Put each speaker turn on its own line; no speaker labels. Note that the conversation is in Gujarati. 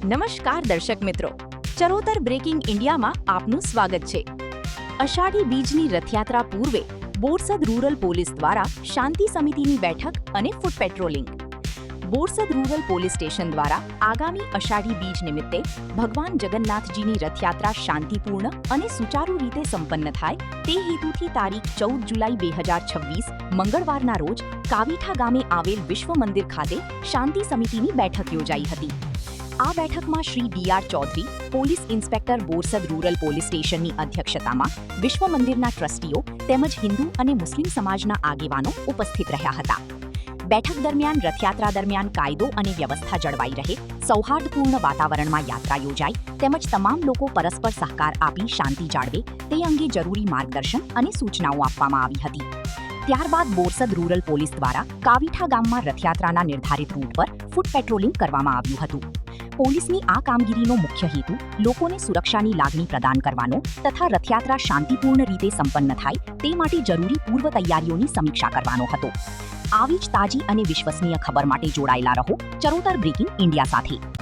નમસ્કાર દર્શક મિત્રો, ચરોતર બ્રેકિંગ ઇન્ડિયામાં આપનું સ્વાગત છે। અષાઢી બીજની રથયાત્રા પૂર્વે બોરસદ રૂરલ પોલીસ દ્વારા શાંતિ સમિતિની બેઠક અને ફૂટ patrolling. Borsad rural police station દ્વારા આગામી અષાઢી બીજ નિમિત્તે ભગવાન જગન્નાથજીની રથયાત્રા શાંતિપૂર્ણ અને સુચારુ રીતે સંપન્ન થાય તે હેતુથી તારીખ 14 જુલાઈ 2026 મંગળવારના રોજ કાવીઠા ગામે આવેલ વિશ્વ મંદિર ખાતે શાંતિ સમિતિની બેઠક યોજાઈ હતી। આ બેઠકમાં Shri D R. Chaudhary, police inspector Borsad rural police સ્ટેશનની અધ્યક્ષતામાં વિશ્વ મંદિરના ટ્રસ્ટીઓ તેમજ હિન્દુ અને મુસ્લિમ સમાજના આગેવાનો ઉપસ્થિત રહ્યા હતા। બેઠક દરમિયાન રથયાત્રા દરમિયાન કાયદો અને વ્યવસ્થા જળવાઈ રહે, સૌહાર્દપૂર્ણ વાતાવરણમાં યાત્રા યોજાય તેમજ તમામ લોકો પરસ્પર સહકાર આપી શાંતિ જાળવે તે અંગે જરૂરી માર્ગદર્શન અને સૂચનાઓ આપવામાં આવી હતી। ત્યારબાદ બોરસદ રૂરલ પોલીસ દ્વારા કાવીઠા ગામમાં રથયાત્રાના નિર્ધારિત રૂટ પર ફૂટ પેટ્રોલિંગ કરવામાં આવ્યું હતું। પોલીસની આ કામગીરીનો મુખ્ય હેતુ લોકોને સુરક્ષાની લાગણી પ્રદાન કરવાનો તથા રથયાત્રા શાંતિપૂર્ણ રીતે સંપન્ન થાય તે માટે જરૂરી પૂર્વ તૈયારીઓની સમીક્ષા કરવાનો હતો। આવી જ તાજી અને વિશ્વસનીય ખબર માટે જોડાયેલા રહો ચરોતર બ્રેકિંગ ઇન્ડિયા સાથે।